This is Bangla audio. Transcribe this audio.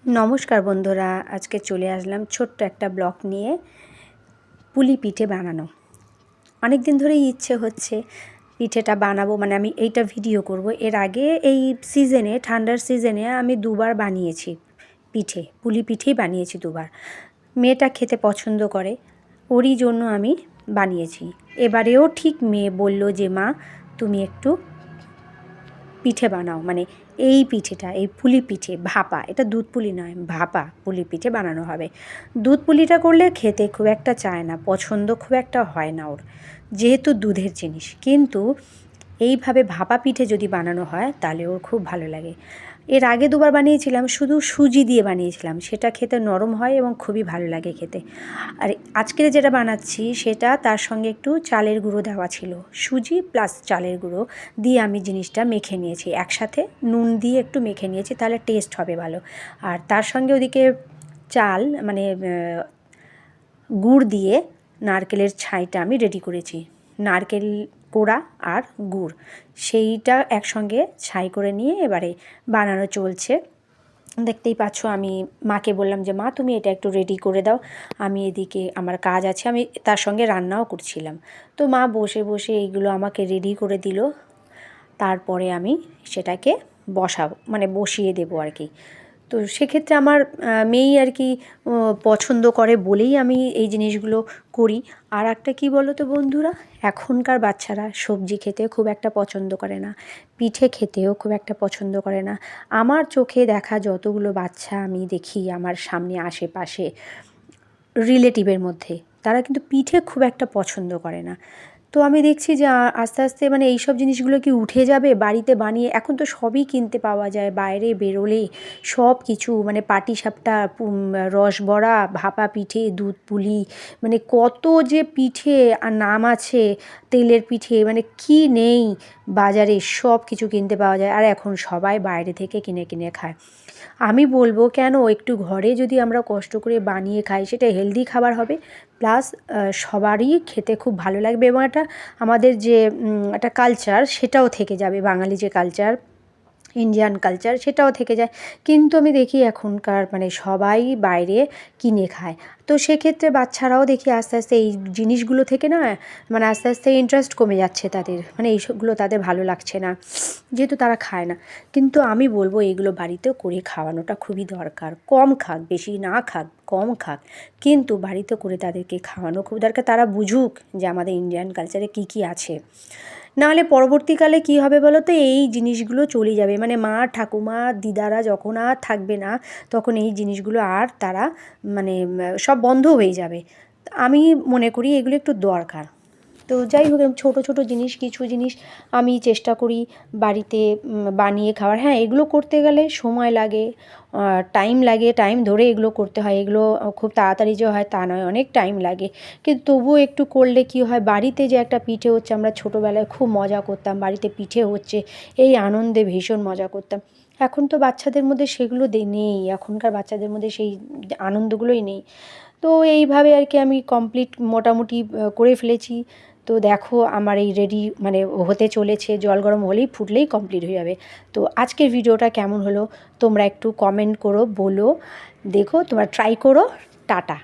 নমস্কার বন্ধুরা, আজকে চলে আসলাম ছোট্ট একটা ব্লগ নিয়ে। পুলি পিঠে বানানো অনেক দিন ধরেই ইচ্ছে হচ্ছে পিঠেটা বানাবো, মানে আমি এইটা ভিডিও করব। এর আগে এই সিজনে, ঠান্ডার সিজনে আমি দুবার বানিয়েছি পিঠে, পুলি পিঠেই বানিয়েছি দুবার। মেয়েটা খেতে পছন্দ করে, ওরই জন্য আমি বানিয়েছি। এবারেও ঠিক মেয়ে বলল যে মা তুমি একটু পিঠে বানাও, মানে এই পিঠেটা, এই পুলি পিঠে ভাপা, এটা দুধ পুলি নয়, ভাপা পুলি পিঠে বানানো হবে। দুধ পুলিটা করলে খেতে খুব একটা চায় না, পছন্দ খুব একটা হয় না ওর, যেহেতু দুধের জিনিস। কিন্তু এইভাবে ভাপা পিঠে যদি বানানো হয় তাহলে ওর খুব ভালো লাগে। এর আগে দুবার বানিয়েছিলাম, শুধু সুজি দিয়ে বানিয়েছিলাম, সেটা খেতে নরম হয় এবং খুবই ভালো লাগে খেতে। আর আজকে যেটা বানাচ্ছি সেটা তার সঙ্গে একটু চালের গুঁড়ো দেওয়া ছিল, সুজি প্লাস চালের গুঁড়ো দিয়ে আমি জিনিসটা মেখে নিয়েছি একসাথে, নুন দিয়ে একটু মেখে নিয়েছি, তাহলে টেস্ট হবে ভালো। আর তার সঙ্গে ওদিকে চাল মানে গুড় দিয়ে নারকেলের ছাইটা আমি রেডি করেছি, নারকেল কোড়া আর গুড়, সেইটা একসঙ্গে ছাই করে নিয়ে এবারে বানানো চলছে। দেখতেই পাচ্ছ, আমি মাকে বললাম যে মা তুমি এটা একটু রেডি করে দাও, আমি এদিকে আমার কাজ আছে, আমি তার সঙ্গে রান্নাও করছিলাম। তো মা বসে বসে এইগুলো আমাকে রেডি করে দিল। তারপরে আমি সেটাকে বসাবো, মানে বসিয়ে দেবো আর কি। তো সেক্ষেত্রে আমার মেয়েই আর কি পছন্দ করে বলেই আমি এই জিনিসগুলো করি। আর একটা কী বলো তো বন্ধুরা, এখনকার বাচ্চারা সবজি খেতে খুব একটা পছন্দ করে না, পিঠে খেতেও খুব একটা পছন্দ করে না। আমার চোখে দেখা যতগুলো বাচ্চা আমি দেখি আমার সামনে আশেপাশে রিলেটিভের মধ্যে, তারা কিন্তু পিঠে খুব একটা পছন্দ করে না। তো আমি দেখছি যে আস্তে আস্তে মানে এইসব জিনিসগুলো কি উঠে যাবে বাড়িতে বানিয়ে। এখন তো সবই কিনতে পাওয়া যায়, বাইরে বেরোলে সব কিছু, মানে পাটিসাপটা, রসবড়া, ভাপা পিঠে, দুধ পুলি, মানে কত যে পিঠে আর নাম আছে, তেলের পিঠে, মানে কি নেই বাজারে, সব কিছু কিনতে পাওয়া যায়। আর এখন সবাই বাইরে থেকে কিনে কিনে খায়। আমি বলবো কেন একটু ঘরে যদি আমরা কষ্ট করে বানিয়ে খাই, সেটা হেলদি খাবার হবে, প্লাস সবারই খেতে খুব ভালো লাগবে, এবং একটা আমাদের যে একটা কালচার সেটাও থেকে যাবে, বাঙালি যে কালচার, ইন্ডিয়ান কালচার, সেটাও থেকে যায়। কিন্তু আমি দেখি এখনকার মানে সবাই বাইরে কিনে খায়। তো সেক্ষেত্রে বাচ্চারাও দেখি আস্তে আস্তে এই জিনিসগুলো থেকে না, মানে আস্তে আস্তে ইন্টারেস্ট কমে যাচ্ছে তাদের, মানে এইসবগুলো তাদের ভালো লাগছে না, যেহেতু তারা খায় না। কিন্তু আমি বলবো এইগুলো বাড়িতেও করে খাওয়ানোটা খুবই দরকার। কম খাক, বেশি না খাক, কম খাক, কিন্তু বাড়িতে করে তাদেরকে খাওয়ানো খুব দরকার। তারা বুঝুক যে আমাদের ইন্ডিয়ান কালচারে কী কী আছে। নাহলে পরবর্তীকালে কী হবে বলো তো, এই জিনিসগুলো চলে যাবে, মানে মা ঠাকুমা দিদারা যখন আর থাকবে না, তখন এই জিনিসগুলো আর তারা মানে সব বন্ধ হয়ে যাবে। আমি মনে করি এগুলো একটু দরকার। তো যাই হোক, ছোটো ছোটো জিনিস, কিছু জিনিস আমি চেষ্টা করি বাড়িতে বানিয়ে খাওয়ার। হ্যাঁ, এগুলো করতে গেলে সময় লাগে, টাইম লাগে, টাইম ধরে এগুলো করতে হয়। এগুলো খুব তাড়াতাড়ি যে হয় তা নয়, অনেক টাইম লাগে। কিন্তু তবুও একটু করলে কী হয়, বাড়িতে যে একটা পিঠে হচ্ছে, আমরা ছোটোবেলায় খুব মজা করতাম, বাড়িতে পিঠে হচ্ছে, এই আনন্দে ভীষণ মজা করতাম। এখন তো বাচ্চাদের মধ্যে সেগুলো নেই, এখনকার বাচ্চাদের মধ্যে সেই আনন্দগুলোই নেই। তো এইভাবে আর কি আমি কমপ্লিট মোটামুটি করে ফেলেছি। তো দেখো আমার এই রেডি মানে হতে চলেছে, জল গরম হলেই ফুটলেই কমপ্লিট হয়ে যাবে। তো আজকের ভিডিওটা কেমন হলো তোমরা একটু কমেন্ট করো, বলো। দেখো তোমরা ট্রাই করো। টাটা।